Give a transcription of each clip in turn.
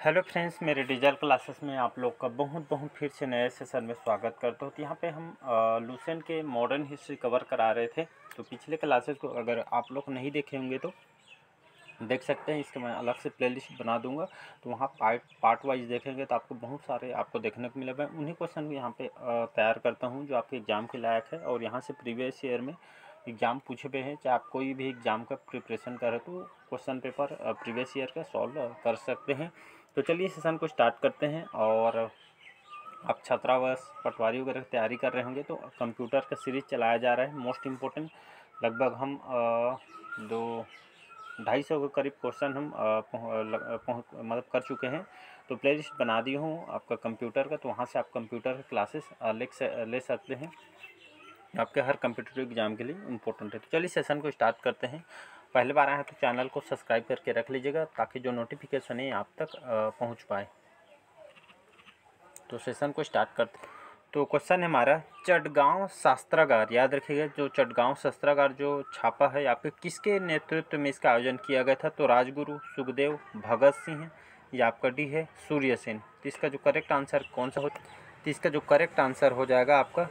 Hello friends, मेरे digital classes में आप लोग का बहुत बहुत फिर से नए सेशन में स्वागत करता हूँ। तो यहाँ पे हम लुसेंट के मॉडर्न हिस्ट्री कवर करा रहे थे। तो पिछले क्लासेस को अगर आप लोग नहीं देखे होंगे तो देख सकते हैं। इसके मैं अलग से प्लेलिस्ट बना दूंगा, तो वहाँ पार्ट वाइज देखेंगे तो आपको बहुत सारे आपको देखने को मिलेगा। मैं उन्हीं क्वेश्चन को यहाँ पे तैयार करता हूँ जो आपके एग्ज़ाम के लायक है, और यहाँ से प्रीवियस ईयर में एग्ज़ाम पूछे हुए हैं। चाहे आप कोई भी एग्ज़ाम का प्रिपरेशन कर रहे तो क्वेश्चन पेपर प्रीवियस ईयर का सॉल्व कर सकते हैं। तो चलिए सेशन को स्टार्ट करते हैं। और आप छात्रावास पटवारी वगैरह की तैयारी कर रहे होंगे तो कंप्यूटर का सीरीज़ चलाया जा रहा है। मोस्ट इम्पोर्टेंट लगभग हम 250 के करीब क्वेश्चन हम मतलब कर चुके हैं। तो प्लेलिस्ट बना दी हूँ आपका कंप्यूटर का, तो वहाँ से आप कंप्यूटर क्लासेस ले सकते हैं। आपके हर कंपटीटिव एग्जाम के लिए इम्पोर्टेंट है। तो चलिए सेशन को स्टार्ट करते हैं। पहले बार आए हैं तो चैनल को सब्सक्राइब करके रख लीजिएगा ताकि जो नोटिफिकेशन है आप तक पहुंच पाए। तो सेशन को स्टार्ट करते हैं। तो क्वेश्चन है हमारा, चटगांव शस्त्रागार। याद रखिएगा, जो चटगांव शस्त्रागार जो छापा है आपके किसके नेतृत्व में इसका आयोजन किया गया था? तो राजगुरु, सुखदेव, भगत सिंह या आपका डी है सूर्यसेन। तो इसका जो करेक्ट आंसर कौन सा हो? तो इसका जो करेक्ट आंसर हो जाएगा आपका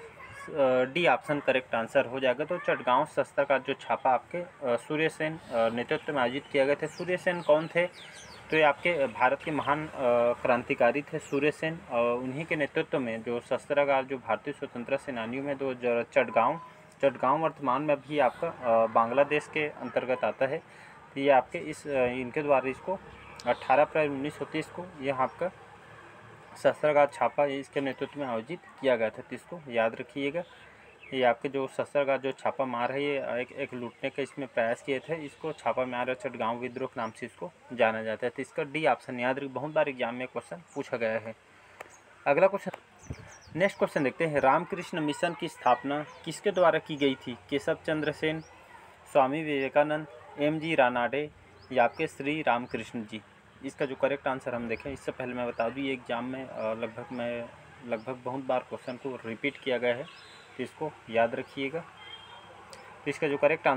डी ऑप्शन करेक्ट आंसर हो जाएगा। तो चटगांव शस्त्रागार जो छापा आपके सूर्यसेन नेतृत्व में आयोजित किया गया था। सूर्यसेन कौन थे? तो ये आपके भारत के महान क्रांतिकारी थे सूर्यसेन। उन्हीं के नेतृत्व में जो शस्त्रागार जो भारतीय स्वतंत्रता सेनानियों में दो चटगांव वर्तमान में भी आपका बांग्लादेश के अंतर्गत आता है। तो ये आपके इनके द्वारा इसको 18 अप्रैल 1930 को यह आपका शस्त्रागार छापा इसके नेतृत्व में आयोजित किया गया था। तो इसको याद रखिएगा। ये आपके जो शस्त्रागार जो छापा मार है ये एक लूटने का इसमें प्रयास किए थे। इसको छापा मार चटगांव विद्रोह के नाम से इसको जाना जाता है। तो इसका डी ऑप्शन याद रखिए, बहुत बार एग्जाम में क्वेश्चन पूछा गया है। अगला क्वेश्चन, नेक्स्ट क्वेश्चन देखते हैं। रामकृष्ण मिशन की स्थापना किसके द्वारा की गई थी? केशव चंद्र सेन, स्वामी विवेकानंद, M.G. रानाडे या आपके श्री रामकृष्ण जी। इसका जो करेक्ट आंसर हम देखें, इससे पहले मैं बता दूँ ये एग्जाम में लगभग बहुत बार क्वेश्चन को रिपीट किया गया है, तो इसको याद रखिएगा। तो इसका जो करेक्ट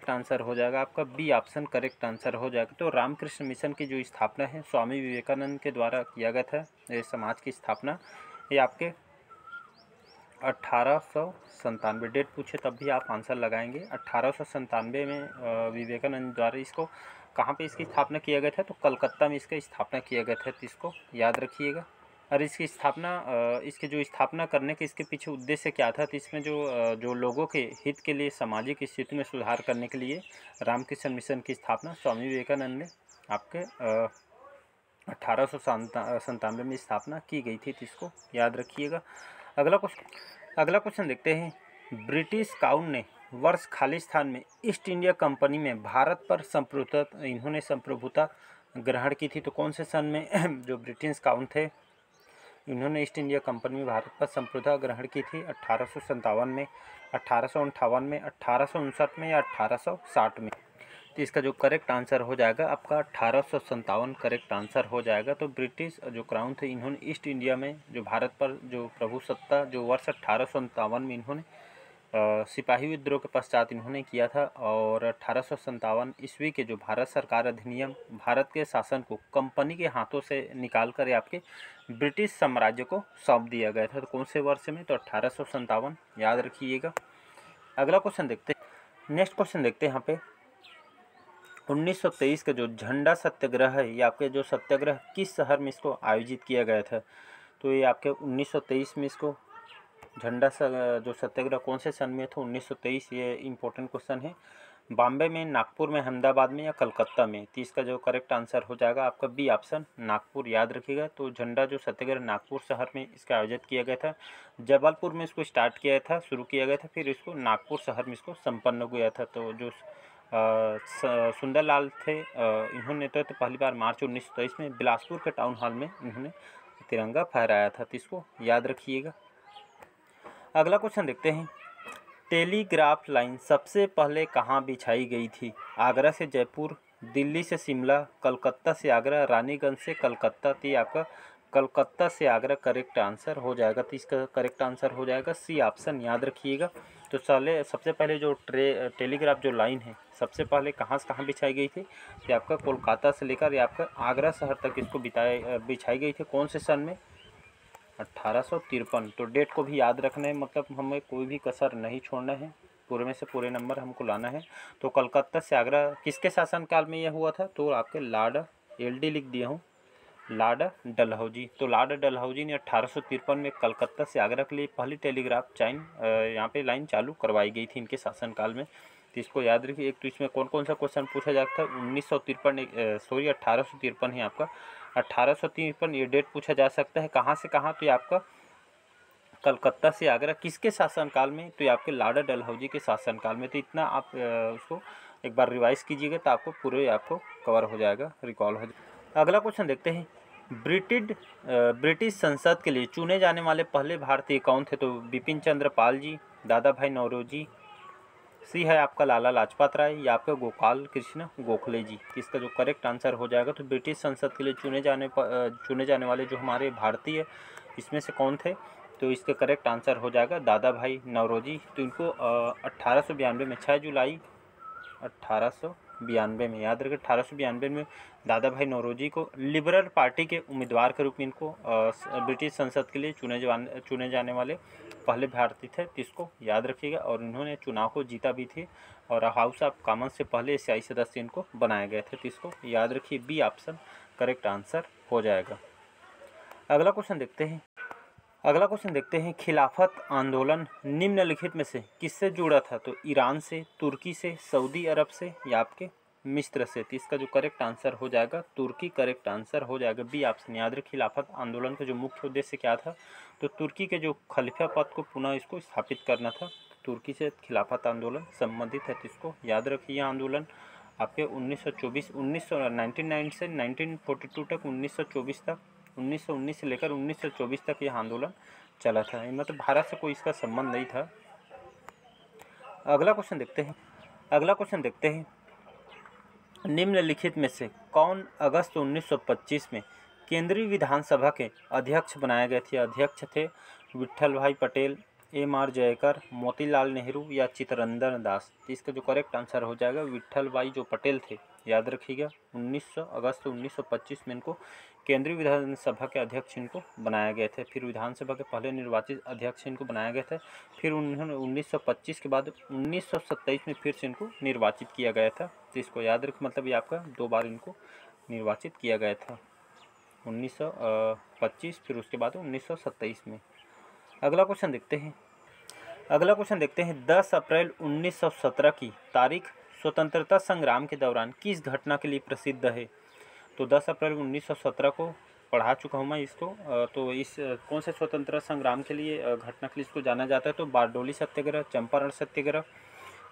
आंसर हो जाएगा आपका बी ऑप्शन करेक्ट आंसर हो जाएगा। तो रामकृष्ण मिशन की जो स्थापना है स्वामी विवेकानंद के द्वारा किया गया था। ये समाज की स्थापना ये आपके 1897 डेट पूछे तब भी आप आंसर लगाएंगे। 1897 में विवेकानंद द्वारा इसको कहाँ पे इसकी स्थापना किया गया था? तो कलकत्ता में इसका स्थापना किया गया था। तो इसको याद रखिएगा। और इसकी जो स्थापना करने के इसके पीछे उद्देश्य क्या था? तो इसमें जो लोगों के हित के लिए सामाजिक स्थिति में सुधार करने के लिए रामकृष्ण मिशन की स्थापना स्वामी विवेकानंद ने आपके 1897 में स्थापना की गई थी। तो इसको याद रखिएगा। अगला क्वेश्चन देखते हैं। ब्रिटिश काउंट ने वर्ष खालिस्तान में ईस्ट इंडिया कंपनी में भारत पर संप्रभुता ग्रहण की थी। तो कौन से सन में जो ब्रिटिश काउंट थे इन्होंने ईस्ट इंडिया कंपनी में भारत पर संप्रभुता ग्रहण की थी? 1857 में, 1858 में, 1859 में या 1860 में? तो इसका जो करेक्ट आंसर हो जाएगा आपका 1857 करेक्ट आंसर हो जाएगा। तो ब्रिटिश जो क्राउन थे इन्होंने ईस्ट इंडिया में जो भारत पर जो प्रभुसत्ता जो वर्ष 1857 में इन्होंने सिपाही विद्रोह के पश्चात इन्होंने किया था। और 1857 ईस्वी के जो भारत सरकार अधिनियम भारत के शासन को कंपनी के हाथों से निकाल कर आपके ब्रिटिश साम्राज्य को सौंप दिया गया था। तो कौन से वर्ष में? तो 1857 याद रखिएगा। अगला क्वेश्चन देखते हैं। नेक्स्ट क्वेश्चन देखते हैं यहाँ पे 1923 का जो झंडा सत्याग्रह है ये आपके जो सत्याग्रह किस शहर में इसको आयोजित किया गया था? तो ये आपके 1923 में इसको झंडा जो सत्याग्रह कौन से सन में था? 1923। ये इंपॉर्टेंट क्वेश्चन है। बॉम्बे में, नागपुर में, अहमदाबाद में या कलकत्ता में? तो इसका जो करेक्ट आंसर हो जाएगा आपका बी ऑप्शन नागपुर याद रखिएगा। तो झंडा जो सत्याग्रह नागपुर शहर में इसका आयोजित किया गया था। जबलपुर में इसको शुरू किया गया था, फिर इसको नागपुर शहर में इसको संपन्न हुआ था। तो जो सुंदरलाल थे इन्होंने तो पहली बार मार्च 1923 में बिलासपुर के टाउन हॉल में इन्होंने तिरंगा फहराया था। तो इसको याद रखिएगा। अगला क्वेश्चन देखते हैं। टेलीग्राफ लाइन सबसे पहले कहाँ बिछाई गई थी? आगरा से जयपुर, दिल्ली से शिमला, कलकत्ता से आगरा, रानीगंज से कलकत्ता। तो आपका कलकत्ता से आगरा करेक्ट आंसर हो जाएगा। तो इसका करेक्ट आंसर हो जाएगा सी ऑप्शन याद रखिएगा। तो सबसे पहले जो टेलीग्राफ जो लाइन है सबसे पहले कहाँ से कहाँ बिछाई गई थी, ये आपका कोलकाता से लेकर ये आपका आगरा शहर तक इसको बिछाई गई थी। कौन से सन में? 1853। तो डेट को भी याद रखना है, मतलब हमें कोई भी कसर नहीं छोड़ना है, पूरे में से पूरे नंबर हमको लाना है। तो कलकत्ता से आगरा किसके शासनकाल में यह हुआ था? तो आपके लॉर्ड LD लिख दिया हूँ, लॉर्ड डलहौजी। तो लॉर्ड डलहौजी ने 1853 में कलकत्ता से आगरा के लिए पहली टेलीग्राफ यहाँ पे लाइन चालू करवाई गई थी इनके शासनकाल में। तो इसको याद रखिए। एक तो इसमें कौन कौन सा क्वेश्चन पूछा जाता है? 1853 है आपका। 1853 ये डेट पूछा जा सकता है। कहाँ से कहाँ? तो ये आपका कलकत्ता से आगरा किसके शासनकाल में? तो ये आपके लॉर्ड डलहौजी के शासनकाल में। तो इतना आप उसको एक बार रिवाइज कीजिएगा तो आपको पूरे आपको कवर हो जाएगा, रिकॉल हो जाएगा। अगला क्वेश्चन देखते हैं। ब्रिटिश संसद के लिए चुने जाने वाले पहले भारतीय कौन थे? तो बिपिन चंद्र पाल जी, दादा भाई नौरोजी, सी है आपका लाला लाजपत राय, या आपका गोपाल कृष्ण गोखले जी। इसका जो करेक्ट आंसर हो जाएगा, तो ब्रिटिश संसद के लिए चुने जाने वाले जो हमारे भारतीय इसमें से कौन थे? तो इसका करेक्ट आंसर हो जाएगा दादा भाई नौरोजी। तो इनको 1892 में 6 जुलाई 1892 में, याद रखें 1892 में दादा भाई नौरोजी को लिबरल पार्टी के उम्मीदवार के रूप में इनको ब्रिटिश संसद के लिए चुने जाने वाले पहले भारतीय थे। इसको याद रखिएगा। और इन्होंने चुनाव को जीता भी थी और हाउस ऑफ कॉमन से पहले एशियाई सदस्य इनको बनाए गए थे। तो इसको याद रखिए, बी ऑप्शन करेक्ट आंसर हो जाएगा। अगला क्वेश्चन देखते हैं। खिलाफत आंदोलन निम्नलिखित में से किससे जुड़ा था? तो ईरान से, तुर्की से, सऊदी अरब से, या आपके मिस्र से। तो इसका जो करेक्ट आंसर हो जाएगा तुर्की, करेक्ट आंसर हो जाएगा, बी ऑप्शन। याद रखिए, खिलाफत आंदोलन का जो मुख्य उद्देश्य क्या था? तो तुर्की के जो खलीफा पद को पुनः इसको स्थापित करना था। तुर्की से खिलाफत आंदोलन संबंधित है। तो इसको याद रखिए। यह आंदोलन आपके 1999 से 1942 तक, 1924 तक, 1919 से लेकर 1924 तक यह आंदोलन चला था। मतलब भारत से कोई इसका संबंध नहीं था। अगला क्वेश्चन देखते हैं। निम्नलिखित में से कौन अगस्त 1925 में केंद्रीय विधानसभा के अध्यक्ष बनाए गए थे? अध्यक्ष थे विट्ठल भाई पटेल, MR जयकर, मोतीलाल नेहरू, या चित्तरंजन दास। इसका जो करेक्ट आंसर हो जाएगा विट्ठल भाई जो पटेल थे। याद रखिएगा, 19 अगस्त 1925 में इनको केंद्रीय विधानसभा के अध्यक्ष इनको बनाया गए थे। फिर विधानसभा के पहले निर्वाचित अध्यक्ष इनको बनाए गए थे। फिर उन्होंने 1925 के बाद 1927 में फिर से इनको निर्वाचित किया गया था। तो इसको याद रख, मतलब ये आपका 2 बार इनको निर्वाचित किया गया था, 1925 फिर उसके बाद 1927 में। अगला क्वेश्चन देखते हैं। 10 अप्रैल 1917 की तारीख स्वतंत्रता संग्राम के दौरान किस घटना के लिए प्रसिद्ध है? तो 10 अप्रैल 1917 को पढ़ा चुका हूँ मैं इसको। तो इस कौन से स्वतंत्रता संग्राम के लिए घटना के लिए इसको जाना जाता है? तो बारडोली सत्याग्रह, चंपारण सत्याग्रह,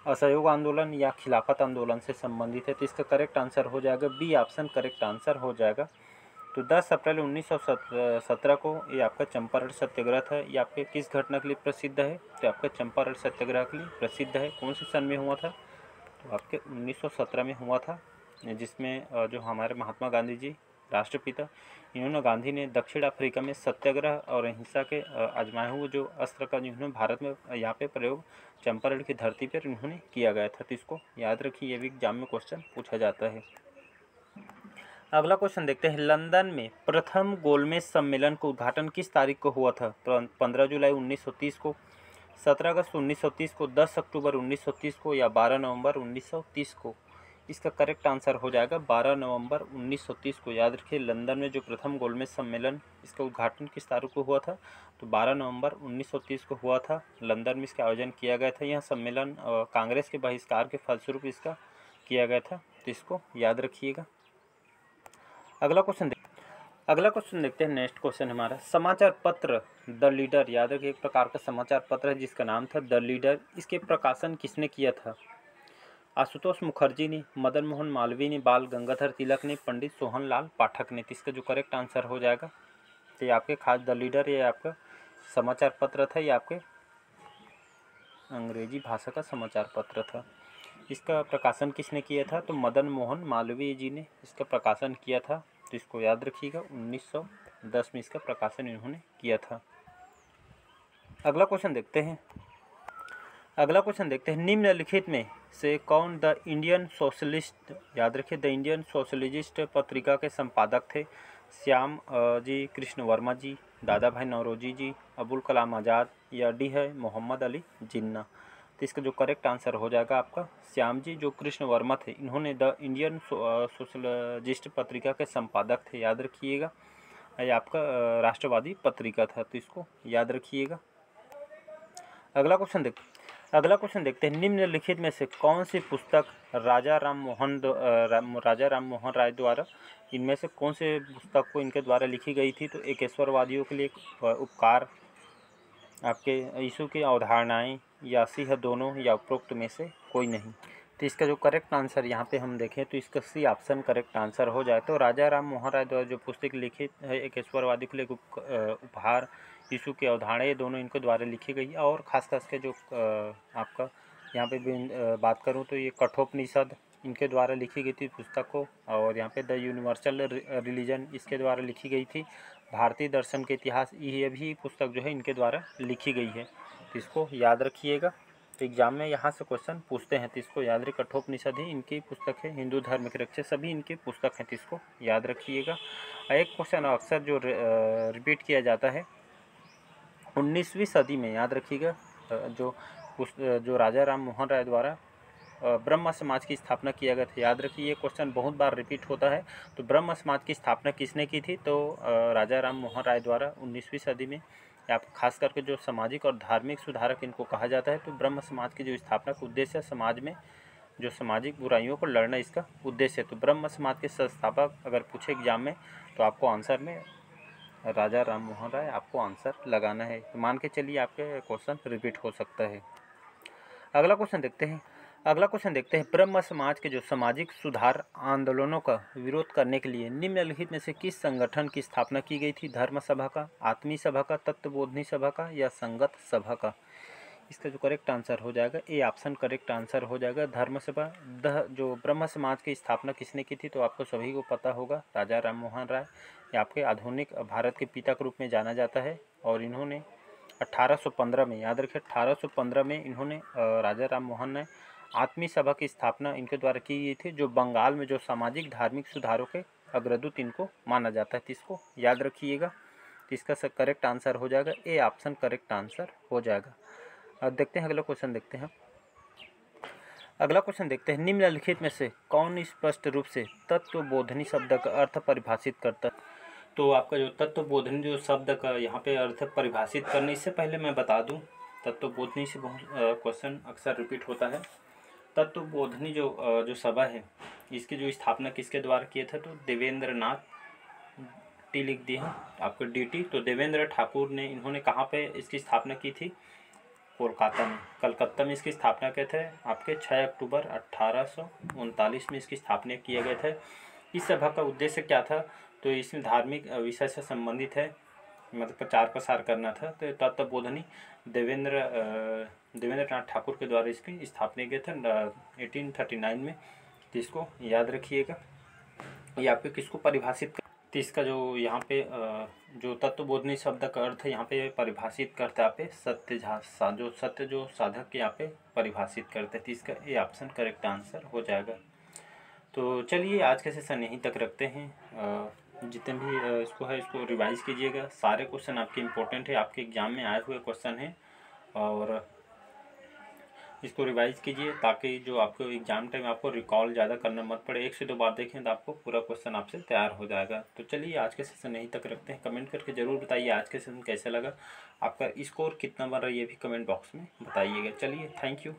असहयोग आंदोलन, या खिलाफत आंदोलन से संबंधित है। तो इसका करेक्ट आंसर हो जाएगा बी ऑप्शन, करेक्ट आंसर हो जाएगा। तो 10 अप्रैल 1917 को ये आपका चंपारण सत्याग्रह था। ये आपके किस घटना के लिए प्रसिद्ध है? तो आपका चंपारण सत्याग्रह के लिए प्रसिद्ध है। कौन से सन में हुआ था? तो आपके 1917 में हुआ था, जिसमें जो हमारे महात्मा गांधी जी राष्ट्रपिता, गांधी ने दक्षिण अफ्रीका में सत्याग्रह और अहिंसा के आजमाए हुए जो अस्त्र का जिन्होंने भारत में यहाँ पे प्रयोग चंपारण की धरती पर इन्होंने किया गया था। तो इसको याद रखिए, ये भी एग्जाम में क्वेश्चन पूछा जाता है। अगला क्वेश्चन देखते हैं। लंदन में प्रथम गोलमेज सम्मेलन का उद्घाटन किस तारीख को हुआ था? तो 15 जुलाई 1930 को, 17 अगस्त 1930 को, 10 अक्टूबर 1930 को, या 12 नवंबर 1930 को। इसका करेक्ट आंसर हो जाएगा 12 नवंबर 1930 को। याद रखिए, लंदन में जो प्रथम गोलमेज सम्मेलन इसका उद्घाटन किस तारीख को हुआ था? तो 12 नवंबर 1930 को हुआ था। लंदन में इसका आयोजन किया गया था। यह सम्मेलन कांग्रेस के बहिष्कार के फलस्वरूप इसका किया गया था। तो इसको याद रखिएगा। अगला क्वेश्चन देखते हैं। नेक्स्ट क्वेश्चन हमारा, समाचार पत्र द लीडर, याद रखिए एक प्रकार का समाचार पत्र है जिसका नाम था द लीडर। इसके प्रकाशन किसने किया था? आशुतोष मुखर्जी ने, मदन मोहन मालवीय ने, बाल गंगाधर तिलक ने, पंडित सोहनलाल पाठक ने। तो इसका जो करेक्ट आंसर हो जाएगा, तो ये आपके खास द लीडर, ये आपका समाचार पत्र था। ये आपके अंग्रेजी भाषा का समाचार पत्र था। इसका प्रकाशन किसने किया था? तो मदन मोहन मालवीय जी ने इसका प्रकाशन किया था। तो इसको याद रखिएगा, 1910 में इसका प्रकाशन इन्होंने किया था। अगला क्वेश्चन देखते हैं। अगला क्वेश्चन देखते हैं, निम्नलिखित में से कौन द इंडियन सोशलिस्ट, याद रखिए द इंडियन सोशलिस्ट पत्रिका के संपादक थे? श्याम जी कृष्ण वर्मा जी, दादा भाई नौरोजी जी, अबुल कलाम आज़ाद, या डी है मोहम्मद अली जिन्ना। तो इसका जो करेक्ट आंसर हो जाएगा आपका श्याम जी जो कृष्ण वर्मा थे, इन्होंने द इंडियन सोशलिस्ट पत्रिका के संपादक थे, याद रखिएगा। ये आपका राष्ट्रवादी पत्रिका था, तो इसको याद रखिएगा। अगला क्वेश्चन देखते हैं, निम्नलिखित में से कौन सी पुस्तक राजा राम मोहन राय द्वारा, इनमें से कौन से पुस्तक को इनके द्वारा लिखी गई थी? तो एकेश्वरवादियों के लिए उपकार, आपके यीशु की अवधारणाएं, या सिंह दोनों, या उपरोक्त में से कोई नहीं। तो इसका जो करेक्ट आंसर यहाँ पे हम देखें तो इसका सी ऑप्शन करेक्ट आंसर हो जाए। तो राजा राम मोहन राय द्वारा जो पुस्तक लिखित है एकेश्वरवादी के लिए उपहार, यीशु की अवधारणा, ये दोनों इनके द्वारा लिखी गई है। और खास के जो आपका यहाँ पे बात करूँ तो ये कठोपनिषद इनके द्वारा लिखी गई थी पुस्तक को, और यहाँ पे द यूनिवर्सल रिलीजन इसके द्वारा लिखी गई थी। भारतीय दर्शन के इतिहास, ये भी पुस्तक जो है इनके द्वारा लिखी गई है, तो इसको याद रखिएगा। तो एग्जाम में यहाँ से क्वेश्चन पूछते हैं, तो इसको याद रखिए। कठोपनिषद ही इनकी पुस्तक है, हिंदू धर्म के रक्षक सभी इनकी पुस्तक हैं, तो इसको याद रखिएगा। एक क्वेश्चन अक्सर जो रिपीट किया जाता है, 19वीं सदी में, याद रखिएगा, जो राजा राम मोहन राय द्वारा ब्रह्म समाज की स्थापना किया गया था, याद रखिए। ये क्वेश्चन बहुत बार रिपीट होता है। तो ब्रह्म समाज की स्थापना किसने की थी? तो राजा राम मोहन राय द्वारा 19वीं सदी में। आप खास करके जो सामाजिक और धार्मिक सुधारक इनको कहा जाता है। तो ब्रह्म समाज की जो स्थापना का उद्देश्य है समाज में जो सामाजिक बुराइयों को लड़ना, इसका उद्देश्य है। तो ब्रह्म समाज के संस्थापक अगर पूछे एग्जाम में तो आपको आंसर में राजा राम मोहन राय आपको आंसर लगाना है। तो मान के चलिए आपके क्वेश्चन रिपीट हो सकता है। अगला क्वेश्चन देखते हैं, ब्रह्म समाज के जो सामाजिक सुधार आंदोलनों का विरोध करने के लिए निम्नलिखित में से किस संगठन की स्थापना की गई थी? धर्म सभा का, आत्मी सभा का, तत्वबोधनी सभा का, या संगत सभा का? इसका जो करेक्ट आंसर हो जाएगा ए ऑप्शन करेक्ट आंसर हो जाएगा, धर्म सभा। जो ब्रह्म समाज की स्थापना किसने की थी? तो आपको सभी को पता होगा, राजा राम मोहन राय। ये आपके आधुनिक भारत के पिता के रूप में जाना जाता है, और इन्होंने 1815 में, याद रखिए 1815 में इन्होंने राजा राम मोहन ने आत्मी सभा की स्थापना इनके द्वारा की गई थी, जो बंगाल में जो सामाजिक धार्मिक सुधारों के अग्रदूत इनको माना जाता है। तो इसको याद रखिएगा। तो इसका करेक्ट आंसर हो जाएगा ए ऑप्शन करेक्ट आंसर हो जाएगा। अब देखते हैं अगला क्वेश्चन देखते हैं, निम्नलिखित में से कौन स्पष्ट रूप से तत्वबोधनी शब्द का अर्थ परिभाषित करता है? तो आपका जो तत्वबोधनी जो शब्द का यहाँ पे अर्थ परिभाषित करने, इससे पहले मैं बता दूं, तत्वबोधनी से बहुत क्वेश्चन अक्सर रिपीट होता है। तत्वबोधनी जो सभा है, इसकी जो स्थापना किसके द्वारा किए थे? तो देवेंद्र नाथ, टी लिख दिया आपको DT। तो देवेंद्र ठाकुर ने, इन्होंने कहाँ पे इसकी स्थापना की थी? कलकत्ता में इसकी स्थापना किए थे। आपके 6 अक्टूबर 1839 में इसकी स्थापना किए गए थे। इस सभा का उद्देश्य क्या था? तो इसमें धार्मिक विषय से संबंधित है, मतलब प्रचार प्रसार करना था। तो तत्वबोधनी देवेंद्र नाथ ठाकुर के द्वारा इसकी स्थापना किए थे 1839 में। तो इसको याद रखिएगा। ये आपके किसको परिभाषित तो इसका जो यहाँ पे जो तत्वबोधनी शब्द का अर्थ है यहाँ पे परिभाषित करता है आप सत्य जो साधक यहाँ पे परिभाषित करते हैं। तो इसका ये ऑप्शन करेक्ट आंसर हो जाएगा। तो चलिए आज के सेशन यहीं तक रखते हैं। जितने भी इसको रिवाइज कीजिएगा। सारे क्वेश्चन आपके इम्पोर्टेंट है, आपके एग्जाम में आए हुए क्वेश्चन हैं, और इसको रिवाइज कीजिए ताकि जो आपको एग्जाम टाइम आपको रिकॉल ज़्यादा करना मत पड़े। 1 से 2 बार देखें तो आपको पूरा क्वेश्चन आपसे तैयार हो जाएगा। तो चलिए आज के सेशन यहीं तक रखते हैं। कमेंट करके ज़रूर बताइए आज के सेशन कैसा लगा, आपका स्कोर कितना बन रहा है ये भी कमेंट बॉक्स में बताइएगा। चलिए, थैंक यू।